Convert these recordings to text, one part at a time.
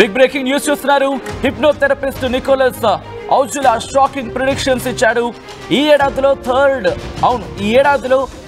Big breaking news చూస్తున్నారు. Hypnotherapist Nicholas ఔజులా shocking predictions ఇచ్చాడు. ఈ ఏడాదిలో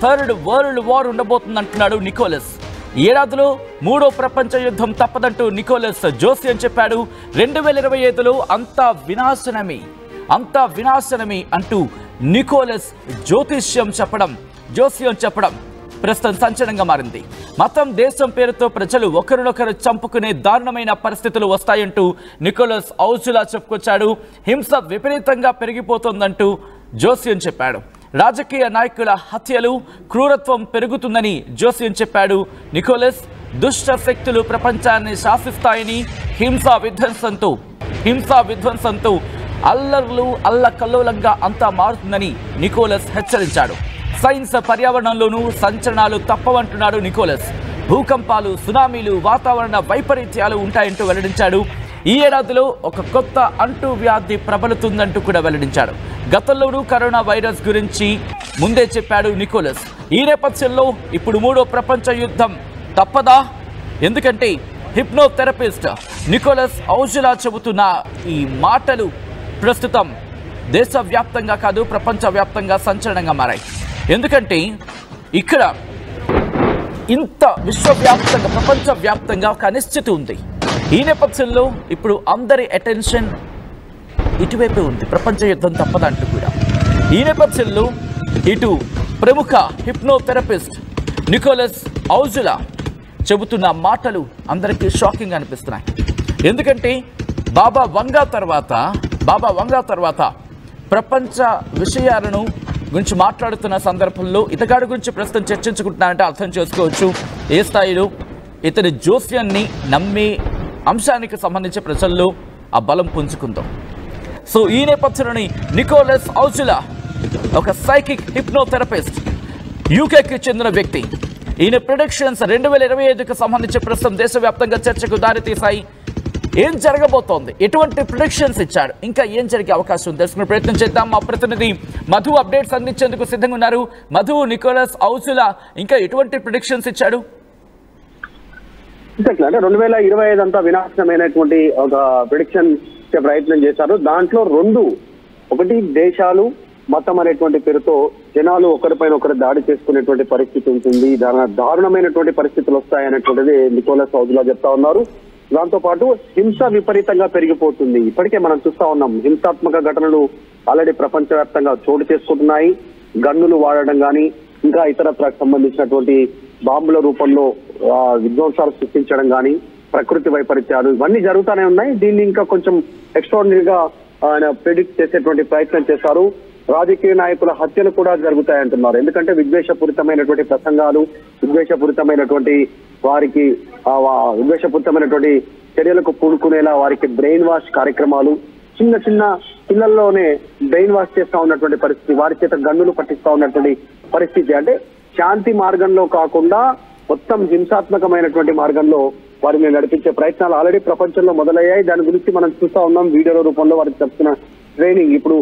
థర్డ్ వరల్డ్ వార్ ఉండబోతుంది అంటున్నాడు నికోలస్. ఈ ఏడాదిలో 3వ ప్రపంచ యుద్ధం తప్పదంటూ నికోలస్ జోస్యం చెప్పాడు. 2025లో అంతా వినాశనమే అంటూ నికోలస్ జోస్యం చెప్పడం ప్రస్తుతం సంచలనంగా మారింది. మతం దేశం పేరుతో ప్రజలు ఒకరినొకరు చంపుకునే దారుణమైన పరిస్థితులు వస్తాయంటూ నికోలస్ ఔజులా చెప్పుకొచ్చాడు. హింస విపరీతంగా పెరిగిపోతోందంటూ జోస్యం చెప్పాడు. రాజకీయ నాయకుల హత్యలు, క్రూరత్వం పెరుగుతుందని జోస్యం చెప్పాడు నికోలస్. దుష్ట శక్తులు ప్రపంచాన్ని శాసిస్తాయని, హింసా విధ్వంసంతో అల్లకల్లోలంగా అంతా మారుతుందని నికోలస్ హెచ్చరించాడు. సైన్స్ పర్యావరణంలోనూ సంచలనాలు తప్పవంటున్నాడు నికోలస్. భూకంపాలు, సునామీలు, వాతావరణ వైపరీత్యాలు ఉంటాయంటూ వెల్లడించాడు. ఈ ఏడాదిలో ఒక కొత్త అంటువ్యాధి ప్రబలుతుందంటూ కూడా వెల్లడించాడు. గతంలోనూ కరోనా వైరస్ గురించి ముందే చెప్పాడు నికోలస్. ఈ నేపథ్యంలో ఇప్పుడు 3వ ప్రపంచ యుద్ధం తప్పదా? ఎందుకంటే హిప్నోథెరపిస్ట్ నికోలస్ ఔజులా చెబుతున్న ఈ మాటలు ప్రస్తుతం దేశవ్యాప్తంగా కాదు, ప్రపంచవ్యాప్తంగా సంచలనంగా మారాయి. ఎందుకంటే ఇక్కడ ఇంత విశ్వవ్యాప్తంగా, ప్రపంచవ్యాప్తంగా ఒక అనిశ్చితి ఉంది. ఈ నేపథ్యంలో ఇప్పుడు అందరి అటెన్షన్ ఇటువైపే ఉంది. ప్రపంచ యుద్ధం తప్పదంటూ కూడా ఈ నేపథ్యంలో ఇటు ప్రముఖ హిప్నోథెరపిస్ట్ నికోలస్ ఔజులా చెబుతున్న మాటలు అందరికీ షాకింగ్ అనిపిస్తున్నాయి. ఎందుకంటే బాబా వంగా తర్వాత ప్రపంచ విషయాలను గురించి మాట్లాడుతున్న సందర్భంలో ఇతగాడి గురించి ప్రస్తుతం చర్చించుకుంటున్నారంటే అర్థం చేసుకోవచ్చు ఏ స్థాయిలో ఇతని జోస్యాన్ని నమ్మే అంశానికి సంబంధించి ప్రజల్లో ఆ బలం పుంజుకుందాం. సో ఈ నేపథ్యంలోని నికోలస్ ఔజులా ఒక సైకిక్ హిప్నోథెరపిస్ట్, యూకేకి చెందిన వ్యక్తి. ఈయన ప్రిడిక్షన్స్ 2025కు సంబంధించి ప్రస్తుతం దేశవ్యాప్తంగా చర్చకు దారితీశాయి. ఏం జరగబోతోంది, ఎటువంటి ప్రిడిక్షన్స్ ఇచ్చాడు, ఇంకా ఏం జరిగే అవకాశం ఉంది తెలుసుకునే ప్రయత్నం చేద్దాం. మా ప్రతినిధి మధు అప్డేట్స్ అందించేందుకు సిద్ధంగా ఉన్నారు. మధు, నికోలస్ ఔజులా ఇంకా ఎటువంటి ప్రిడిక్షన్స్ ఇచ్చాడు? 2025 అంతా వినాశనమైనటువంటి ఒక ప్రిడిక్షన్ ఇచ్చే ప్రయత్నం చేశారు. దాంట్లో ఒకటి దేశాలు, మతం అనేటువంటి పేరుతో జనాలు ఒకరిపైన ఒకరు దాడి చేసుకునేటువంటి పరిస్థితి ఉంటుంది, దారుణమైనటువంటి పరిస్థితులు వస్తాయనేటువంటిది నికోలస్ ఔజులా చెప్తా ఉన్నారు. దాంతో పాటు హింస విపరీతంగా పెరిగిపోతుంది. ఇప్పటికే మనం చూస్తా ఉన్నాం, హింసాత్మక ఘటనలు ఆల్రెడీ ప్రపంచవ్యాప్తంగా చోటు చేసుకుంటున్నాయి. గన్నులు వాడడం కానీ, ఇంకా ఇతరత్రకు సంబంధించినటువంటి బాంబుల రూపంలో విధ్వంసాలు సృష్టించడం కానీ, ప్రకృతి వైపరీత్యాలు ఇవన్నీ జరుగుతూనే ఉన్నాయి. దీన్ని ఇంకా కొంచెం ఎక్స్ట్రాడినరీగా ఆయన ప్రెడిక్ట్ చేసేటువంటి ప్రయత్నం చేశారు. రాజకీయ నాయకుల హత్యలు కూడా జరుగుతాయంటున్నారు. ఎందుకంటే విద్వేషపూరితమైనటువంటి ప్రసంగాలు, విద్వేషపూరితమైనటువంటి చర్యలకు పూనుకునేలా వారికి బ్రెయిన్ వాష్ కార్యక్రమాలు, చిన్న పిల్లల్లోనే బ్రెయిన్ వాష్ చేస్తా ఉన్నటువంటి పరిస్థితి, వారి చేత గన్నులు పట్టిస్తా ఉన్నటువంటి పరిస్థితి. అంటే శాంతి మార్గంలో కాకుండా మొత్తం హింసాత్మకమైనటువంటి మార్గంలో వారిని నడిపించే ప్రయత్నాలు ఆల్రెడీ ప్రపంచంలో మొదలయ్యాయి. దాని గురించి మనం చూస్తా ఉన్నాం వీడియోల రూపంలో వారికి చెప్తున్న ట్రైనింగ్. ఇప్పుడు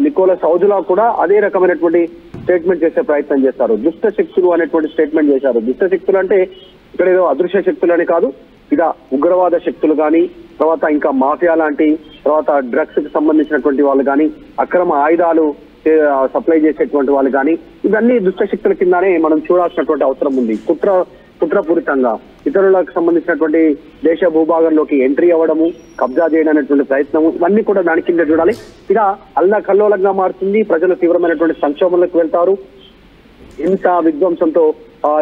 నికోలస్ ఔజులా కూడా అదే రకమైనటువంటి స్టేట్మెంట్ చేసే ప్రయత్నం చేస్తారు. దుష్ట శక్తులు అనేటువంటి స్టేట్మెంట్ చేశారు. దుష్ట శక్తులు అంటే ఇక్కడ ఏదో అదృశ్య శక్తులు అని కాదు, ఇలా ఉగ్రవాద శక్తులు కానీ, తర్వాత ఇంకా మాఫియా లాంటి, తర్వాత డ్రగ్స్ కి సంబంధించినటువంటి వాళ్ళు కానీ, అక్రమ ఆయుధాలు సప్లై చేసేటువంటి వాళ్ళు కానీ, ఇవన్నీ దుష్ట శక్తుల కిందనే మనం చూడాల్సినటువంటి అవసరం ఉంది. కుట్రపూరితంగా ఇతరులకు సంబంధించినటువంటి దేశ భూభాగంలోకి ఎంట్రీ అవ్వడము, కబ్జా చేయడం అనేటువంటి ప్రయత్నము, ఇవన్నీ కూడా దాని కింద చూడాలి. ఇలా అల్లకల్లోలంగా మారుతుంది. ప్రజలు తీవ్రమైనటువంటి సంక్షోభంలోకి వెళ్తారు. హింస విధ్వంసంతో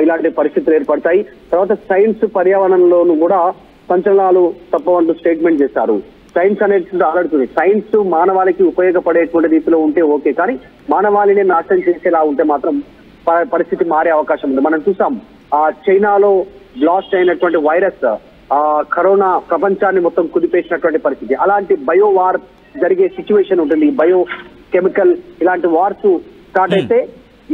ఇలాంటి పరిస్థితులు ఏర్పడతాయి. తర్వాత సైన్స్ పర్యావరణంలోనూ కూడా సంచలనాలు తప్పవంటూ స్టేట్మెంట్ చేశారు. సైన్స్ అనేది ఆలాడుతుంది. సైన్స్ మానవాళికి ఉపయోగపడేటువంటి రీతిలో ఉంటే ఓకే, కానీ మానవాళిని నాశనం చేసేలా ఉంటే మాత్రం పరిస్థితి మారే అవకాశం ఉంది. మనం చూసాం చైనాలో బ్లాస్ట్ అయినటువంటి వైరస్ కరోనా ప్రపంచాన్ని మొత్తం కుదిపేసినటువంటి పరిస్థితి. అలాంటి బయో వార్ జరిగే సిచ్యువేషన్ ఉంటుంది. బయో కెమికల్ ఇలాంటి వార్స్ స్టార్ట్ అయితే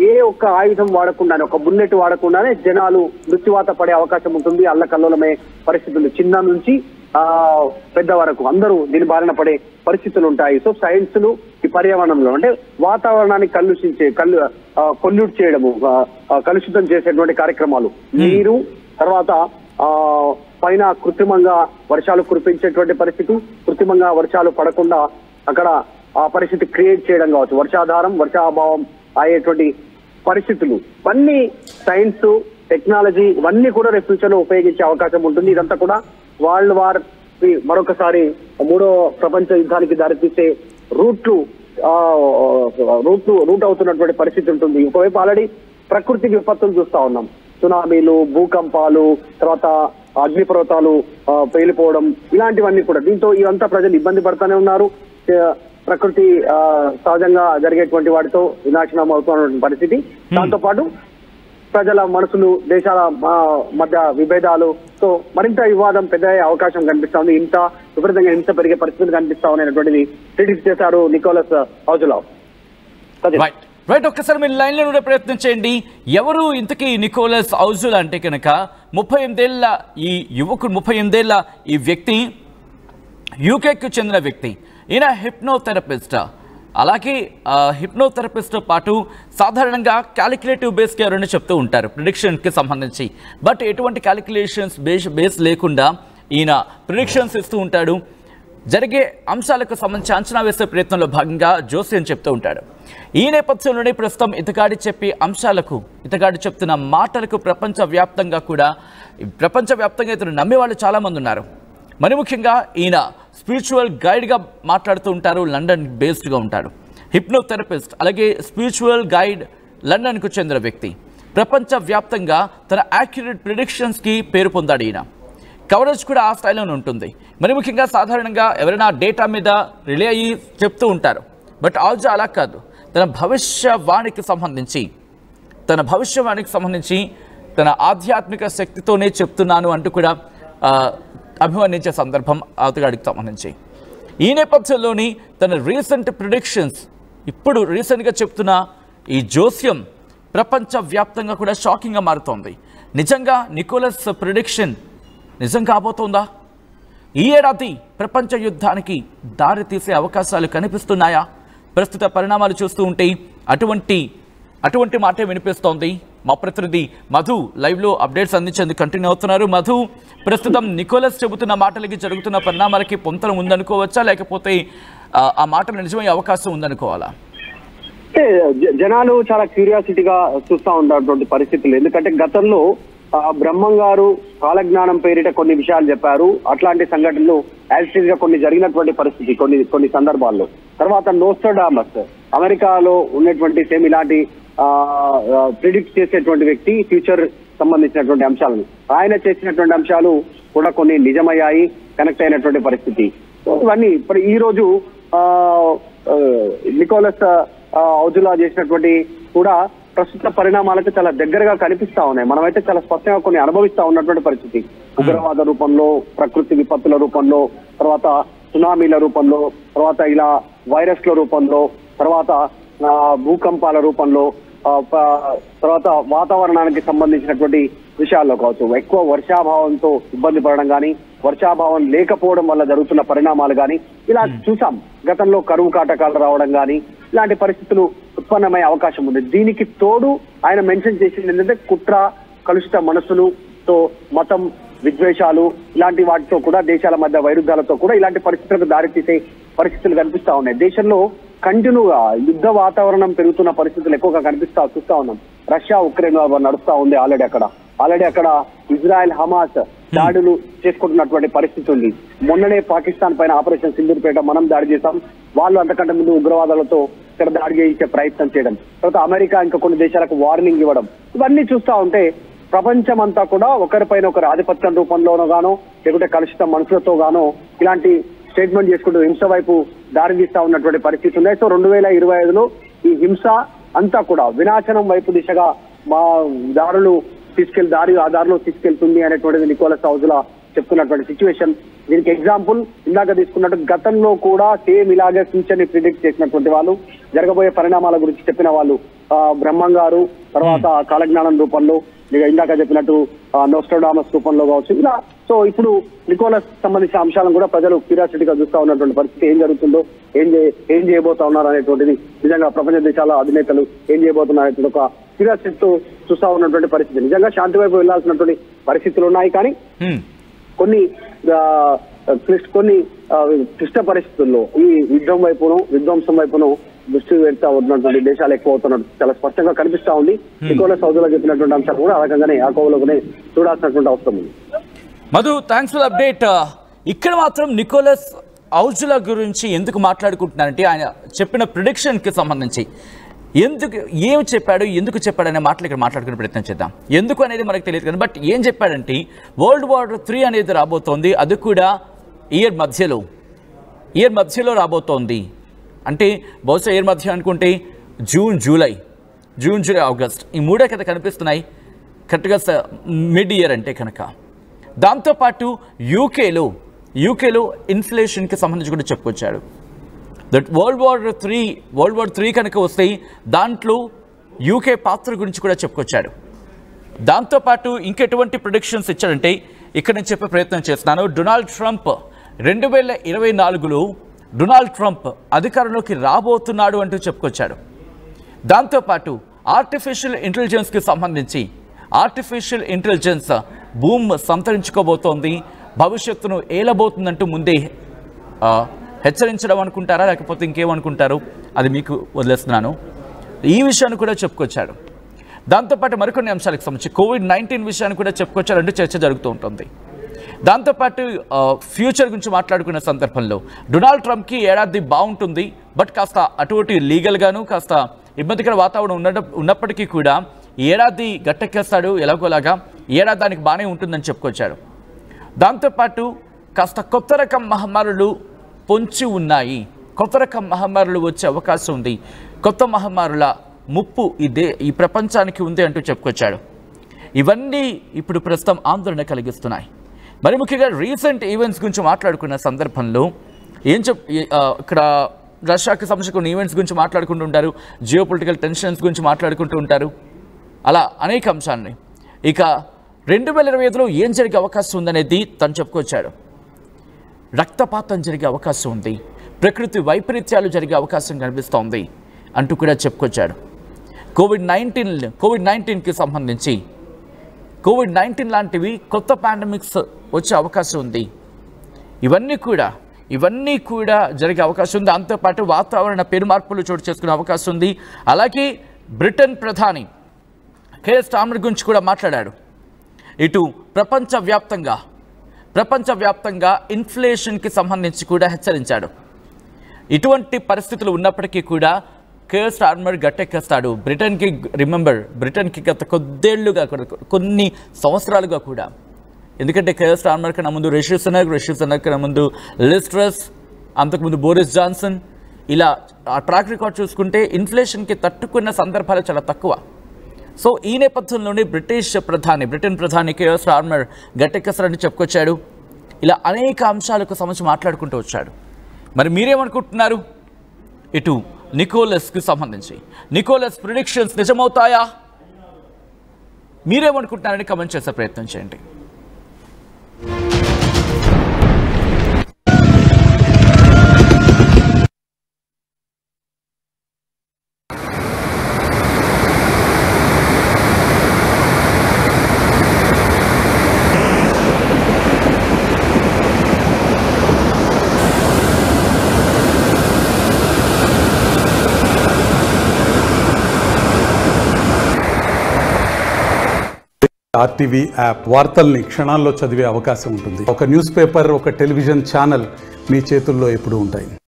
ఏ ఒక్క ఆయుధం వాడకుండానే, ఒక బుల్లెట్ వాడకుండానే జనాలు మృత్యువాత పడే అవకాశం ఉంటుంది. అల్లకల్లోలమే పరిస్థితి ఉంది. చిన్న నుంచి పెద్ద వరకు అందరూ దీని బారిన పడే పరిస్థితులు ఉంటాయి. సో సైన్స్ లు ఈ పర్యావరణంలో అంటే వాతావరణాన్ని పొల్యూట్ చేయడము, కలుషితం చేసేటువంటి కార్యక్రమాలు, నీరు, తర్వాత పైన కృత్రిమంగా వర్షాలు కురిపించేటువంటి పరిస్థితి, కృత్రిమంగా వర్షాలు పడకుండా అక్కడ ఆ పరిస్థితి క్రియేట్ చేయడం కావచ్చు, వర్షాధారం వర్షాభావం అయ్యేటువంటి పరిస్థితులు ఇవన్నీ సైన్స్ టెక్నాలజీ ఇవన్నీ కూడా రేపు ఫ్యూచర్ లో ఉపయోగించే అవకాశం ఉంటుంది. ఇదంతా కూడా వరల్డ్ వార్ మరొకసారి 3వ ప్రపంచ యుద్ధానికి దారితీసే రూట్ అవుతున్నటువంటి పరిస్థితి ఉంటుంది. ఒకవైపు ఆల్రెడీ ప్రకృతి విపత్తులు చూస్తా ఉన్నాం, సునామీలు, భూకంపాలు, తర్వాత అగ్నిపర్వతాలు పేలిపోవడం, ఇలాంటివన్నీ కూడా. దీంతో ఇవంతా ప్రజలు ఇబ్బంది పడుతూనే ఉన్నారు. ప్రకృతి సహజంగా జరిగేటువంటి వాటితో వినాశనం అవుతున్నటువంటి పరిస్థితి. దాంతో పాటు ప్రజల మనసులు, దేశాల మధ్య విభేదాలతో మరింత వివాదం పెద్ద అవకాశం కనిపిస్తా ఉంది. ఇంత విపరీతంగా హింస పెరిగే పరిస్థితులు కనిపిస్తా ఉన్నాయనేటువంటిది ప్రిడిక్ట్ చేశారు నికోలస్ హౌజులావ్. రైట్, ఒక్కసారి మీరు లైన్లో ఉండే ప్రయత్నం చేయండి. ఎవరు ఇంతకీ నికోలస్ హౌజులా అంటే కనుక 38 ఏళ్ల ఈ యువకుడు, 38 ఏళ్ల ఈ వ్యక్తి యూకేకు చెందిన వ్యక్తి. ఈయన హిప్నోథెరపిస్ట్. అలాగే హిప్నోథెరపిస్ట్తో పాటు సాధారణంగా క్యాలిక్యులేటివ్ బేస్కి ఎవరైనా చెప్తూ ఉంటారు ప్రిడిక్షన్కి సంబంధించి. బట్ ఎటువంటి క్యాలిక్యులేషన్స్ బేస్ లేకుండా ఈయన ప్రిడిక్షన్స్ ఇస్తూ ఉంటాడు. జరిగే అంశాలకు సంబంధించి అంచనా వేసే ప్రయత్నంలో భాగంగా జోస్యం చెప్తూ ఉంటాడు. ఈ నేపథ్యంలోనే ప్రస్తుతం ఇతగాడి చెప్పే అంశాలకు, ఇతగాడి చెప్తున్న మాటలకు ప్రపంచవ్యాప్తంగా ఇతను నమ్మేవాళ్ళు చాలామంది ఉన్నారు. మరి ముఖ్యంగా ఈయన స్పిరిచువల్ గైడ్గా మాట్లాడుతూ ఉంటారు, లండన్ బేస్డ్గా ఉంటాడు. హిప్నోథెరపిస్ట్, అలాగే స్పిరిచువల్ గైడ్, లండన్కు చెందిన వ్యక్తి. ప్రపంచవ్యాప్తంగా తన యాక్యురేట్ ప్రిడిక్షన్స్కి పేరు పొందాడు ఈయన. కవరేజ్ కూడా ఆ స్థాయిలోనే ఉంటుంది. మరి ముఖ్యంగా సాధారణంగా ఎవరైనా డేటా మీద రిలే అయ్యి చెప్తూ ఉంటారు. బట్ ఆల్జో అలా కాదు, తన భవిష్యవాణికి సంబంధించి తన ఆధ్యాత్మిక శక్తితోనే చెప్తున్నాను అంటూ కూడా అభివర్ణించే సందర్భం అతగాడికి సంబంధించి. ఈ నేపథ్యంలోని తన రీసెంట్ ప్రిడిక్షన్స్, ఇప్పుడు రీసెంట్గా చెప్తున్న ఈ జోస్యం ప్రపంచవ్యాప్తంగా కూడా షాకింగ్గా మారుతోంది. నిజంగా నికోలస్ ప్రిడిక్షన్ నిజం కాబోతోందా? ఈ ఏడాది ప్రపంచ యుద్ధానికి దారి తీసే అవకాశాలు కనిపిస్తున్నాయా? ప్రస్తుత పరిణామాలు చూస్తూ ఉంటే అటువంటి మాటే వినిపిస్తోంది. మా ప్రతినిధి మధు లైవ్లో అప్డేట్స్ అందించేందుకు కంటిన్యూ అవుతున్నారు. మధు, ప్రస్తుతం నికోలస్ చెబుతున్న మాటలకి జరుగుతున్న పరిణామాలకి పొంతన ఉందనుకోవచ్చా, లేకపోతే ఆ మాటలు నిజమయ్యే అవకాశం ఉందనుకోవాలా? జనాలు చాలా క్యూరియాసిటీగా చూస్తా ఉన్నటువంటి పరిస్థితులు. ఎందుకంటే గతంలో బ్రహ్మం గారు కాలజ్ఞానం పేరిట కొన్ని విషయాలు చెప్పారు. అట్లాంటి సంఘటనలు యాక్చువల్ గా కొన్ని జరిగినటువంటి పరిస్థితి కొన్ని సందర్భాల్లో. తర్వాత నోస్ట్రాడామస్, అమెరికాలో ఉన్నటువంటి సేమ్ ఇలాంటి ప్రిడిక్ట్ చేసేటువంటి వ్యక్తి, ఫ్యూచర్ సంబంధించినటువంటి అంశాలను ఆయన చేసినటువంటి అంశాలు కూడా కొన్ని నిజమయ్యాయి, కనెక్ట్ అయినటువంటి పరిస్థితి. ఇవన్నీ ఇప్పుడు ఈ రోజు నికోలస్ హౌజులా చేసినటువంటి కూడా ప్రస్తుత పరిణామాలకు చాలా దగ్గరగా కనిపిస్తా ఉన్నాయి. మనమైతే చాలా స్పష్టంగా కొన్ని అనుభవిస్తా ఉన్నటువంటి పరిస్థితి. ఉగ్రవాద రూపంలో, ప్రకృతి విపత్తుల రూపంలో, తర్వాత సునామీల రూపంలో, తర్వాత ఇలా వైరస్ల రూపంలో, తర్వాత భూకంపాల రూపంలో, తర్వాత వాతావరణానికి సంబంధించినటువంటి విషయాల్లో కావచ్చు, ఎక్కువ వర్షాభావంతో ఇబ్బంది పడడం కానీ, వర్షాభావం లేకపోవడం వల్ల జరుగుతున్న పరిణామాలు కానీ ఇలా చూసాం. గతంలో కరువు కాటకాలు రావడం కానీ ఇలాంటి పరిస్థితులు ఉత్పన్నమయ్యే అవకాశం ఉంది. దీనికి తోడు ఆయన మెన్షన్ చేసింది ఏంటంటే కుట్ర, కలుషిత మనసులతో, మతం, విద్వేషాలు ఇలాంటి వాటితో కూడా, దేశాల మధ్య వైరుధ్యాలతో కూడా ఇలాంటి పరిస్థితులకు దారితీసే పరిస్థితులు కనిపిస్తా ఉన్నాయి. దేశంలో కంటిన్యూగా యుద్ధ వాతావరణం పెరుగుతున్న పరిస్థితులు ఎక్కువగా చూస్తా ఉన్నాం. రష్యా ఉక్రెయిన్ నడుస్తా ఉంది. ఆల్రెడీ అక్కడ ఇజ్రాయెల్ హమాస్ దాడులు చేసుకుంటున్నటువంటి పరిస్థితి ఉంది. మొన్ననే పాకిస్తాన్ పైన ఆపరేషన్ సింధూర్పేట మనం దాడి చేశాం. వాళ్ళు అంతకంటే ముందు ఉగ్రవాదాలతో ఇక్కడ దాడి చేయించే ప్రయత్నం చేయడం, తర్వాత అమెరికా ఇంకా కొన్ని దేశాలకు వార్నింగ్ ఇవ్వడం, ఇవన్నీ చూస్తా ఉంటే ప్రపంచం అంతా కూడా ఒకరిపైన ఒకరు ఆధిపత్యం రూపంలోనో గానో, లేకుంటే కలుషిత మనుషులతో గానో ఇలాంటి స్టేట్మెంట్ చేసుకుంటూ హింస వైపు దారి తీస్తా ఉన్నటువంటి పరిస్థితి ఉన్నాయి. సో 2025లో ఈ హింస అంతా కూడా వినాశనం వైపు దిశగా మా దారులు ఆ దారిలో తీసుకెళ్తుంది అనేటువంటిది నికోలస్ హౌజులా చెప్తున్నటువంటి సిచ్యువేషన్. దీనికి ఎగ్జాంపుల్ ఇందాక తీసుకున్నట్టు గతంలో కూడా సేమ్ ఇలాగే ఫ్యూచర్ ని ప్రిడిక్ట్ చేసినటువంటి వాళ్ళు, జరగబోయే పరిణామాల గురించి చెప్పిన వాళ్ళు బ్రహ్మం గారు, తర్వాత కాలజ్ఞానం రూపంలో, ఇందాక చెప్పినట్టు నోస్ట్రాడామస్ రూపంలో కావచ్చు, ఇలా. సో ఇప్పుడు నికోలస్ సంబంధించిన అంశాలను కూడా ప్రజలు క్యూరియాసిటీగా చూస్తా ఉన్నటువంటి పరిస్థితి. ఏం జరుగుతుందో, ఏం చేయబోతా ఉన్నారు అనేటువంటిది నిజంగా ప్రపంచ దేశాల అధినేతలు ఏం చేయబోతున్నారు అనేటువంటి ఒక క్యూరియాసిటీతో చూస్తా ఉన్నటువంటి పరిస్థితి. నిజంగా శాంతి వైపు వెళ్లాల్సినటువంటి పరిస్థితులు ఉన్నాయి, కానీ కొన్ని క్లిష్ట పరిస్థితుల్లో ఈ విధ్వంసం వైపును దృష్టి పెడతా ఉన్నటువంటి దేశాలు ఎక్కువ అవుతున్నట్టు చాలా స్పష్టంగా కనిపిస్తా ఉంది. నికోలస్ హౌజ్లో చెప్పినటువంటి అంశాలు కూడా ఆ రకంగానే ఆ కోవలోనే చూడాల్సినటువంటి అవసరం ఉంది. Madhu, thanks for update. ఇక్కడ మాత్రం నికోలస్ హౌజ్ల గురించి ఎందుకు మాట్లాడుకుంటున్నారంటే ఆయన చెప్పిన ప్రిడిక్షన్కి సంబంధించి ఏం చెప్పాడు, ఎందుకు చెప్పాడు అనే మాటలు ఇక్కడ మాట్లాడుకునే ప్రయత్నం చేద్దాం. ఎందుకు అనేది మనకు తెలియదు కానీ బట్ ఏం చెప్పాడంటే World War III అనేది రాబోతోంది, అది కూడా ఇయర్ మధ్యలో రాబోతోంది. అంటే బహుశా ఇయర్ మధ్య అనుకుంటే జూన్ జూలై ఆగస్ట్ ఈ మూడే కదా కనిపిస్తున్నాయి కరెక్ట్గా మిడ్ ఇయర్ అంటే కనుక. దాంతోపాటు యూకేలో ఇన్ఫ్లేషన్కి సంబంధించి కూడా చెప్పుకొచ్చాడు. దట్ వరల్డ్ వార్ 3 కనుక వస్తే దాంట్లో యూకే పాత్ర గురించి కూడా చెప్పుకొచ్చాడు. దాంతోపాటు ఇంకెటువంటి ప్రొడిక్షన్స్ ఇచ్చాడంటే ఇక్కడ నేను చెప్పే ప్రయత్నం చేస్తున్నాను. డొనాల్డ్ ట్రంప్ 2024లో డొనాల్డ్ ట్రంప్ అధికారంలోకి రాబోతున్నాడు అంటూ చెప్పుకొచ్చాడు. దాంతోపాటు ఆర్టిఫిషియల్ ఇంటెలిజెన్స్కి సంబంధించి ఆర్టిఫిషియల్ ఇంటెలిజెన్స్ భూమ్ సంతరించుకోబోతోంది, భవిష్యత్తును ఏలబోతుందంటూ ముందే హెచ్చరించడం అనుకుంటారా లేకపోతే ఇంకేమనుకుంటారు అది మీకు వదిలేస్తున్నాను. ఈ విషయాన్ని కూడా చెప్పుకొచ్చాడు. దాంతోపాటు మరికొన్ని అంశాలకు సంబంధించి COVID-19 విషయాన్ని కూడా చెప్పుకొచ్చారు అంటూ చర్చ జరుగుతూ ఉంటుంది. దాంతోపాటు ఫ్యూచర్ గురించి మాట్లాడుకున్న సందర్భంలో డొనాల్డ్ ట్రంప్కి ఏడాది బాగుంటుంది, బట్ కాస్త అటువంటి లీగల్గాను కాస్త ఇబ్బందికర వాతావరణం ఉన్నప్పటికీ కూడా ఏడాది గట్టెక్కేస్తాడు ఎలాగోలాగా, ఏడాది దానికి బాగానే ఉంటుందని చెప్పుకొచ్చాడు. దాంతోపాటు కాస్త కొత్త రకం మహమ్మారులు పొంచి ఉన్నాయి, కొత్త రకం మహమ్మారులు వచ్చే అవకాశం ఉంది, కొత్త మహమ్మారుల ముప్పు ఈ ప్రపంచానికి ఉంది అంటూ చెప్పుకొచ్చాడు. ఇవన్నీ ఇప్పుడు ప్రస్తుతం ఆందోళన కలిగిస్తున్నాయి. మరి ముఖ్యంగా రీసెంట్ ఈవెంట్స్ గురించి మాట్లాడుకున్న సందర్భంలో ఇక్కడ రష్యాకి సంబంధించిన కొన్ని ఈవెంట్స్ గురించి మాట్లాడుకుంటూ ఉంటారు, జియో పొలిటికల్ టెన్షన్స్ గురించి మాట్లాడుకుంటూ ఉంటారు, అలా అనేక అంశాలని. ఇక 2025లో ఏం జరిగే అవకాశం ఉందనేది తను చెప్పుకొచ్చాడు. రక్తపాతం జరిగే అవకాశం ఉంది, ప్రకృతి వైపరీత్యాలు జరిగే అవకాశం కనిపిస్తోంది అంటూ కూడా చెప్పుకొచ్చాడు. కోవిడ్-19కి సంబంధించి COVID-19 లాంటివి కొత్త పాండమిక్స్ వచ్చే అవకాశం ఉంది. ఇవన్నీ కూడా జరిగే అవకాశం ఉంది. దాంతోపాటు వాతావరణ పెనుమార్పులు చోటు చేసుకునే అవకాశం ఉంది. అలాగే బ్రిటన్ ప్రధాని కేర్ స్టార్మర్ గురించి కూడా మాట్లాడాడు. ఇటు ప్రపంచవ్యాప్తంగా ఇన్ఫ్లేషన్కి సంబంధించి కూడా హెచ్చరించాడు. ఇటువంటి పరిస్థితులు ఉన్నప్పటికీ కూడా కేర్ స్టార్మర్ గట్టెక్కేస్తాడు. బ్రిటన్కి గత కొన్ని సంవత్సరాలుగా కూడా, ఎందుకంటే కేర్ స్టార్మర్ కన్నా ముందు రిషి సునక్ కన్నా ముందు లిజ్ ట్రస్, అంతకుముందు బోరిస్ జాన్సన్, ఇలా ఆ ట్రాక్ రికార్డ్ చూసుకుంటే ఇన్ఫ్లేషన్కి తట్టుకున్న సందర్భాలు చాలా తక్కువ. సో ఈ నేపథ్యంలోనే బ్రిటన్ ప్రధాని కేర్ స్టార్మర్ గట్టెక్కేస్తారని చెప్పుకొచ్చాడు. ఇలా అనేక అంశాలకు సంబంధించి మాట్లాడుకుంటూ వచ్చాడు. మరి మీరేమనుకుంటున్నారు? ఇటు నికోలస్కి సంబంధించి నికోలస్ ప్రిడిక్షన్స్ నిజమవుతాయా? మీరేమనుకుంటున్నారని కమెంట్ చేసే ప్రయత్నం చేయండి. RTV యాప్ వార్తల్ని క్షణాల్లో చదివే అవకాశం ఉంటుంది. ఒక న్యూస్ పేపర్, ఒక టెలివిజన్ ఛానల్ మీ చేతుల్లో ఎప్పుడూ ఉంటాయి.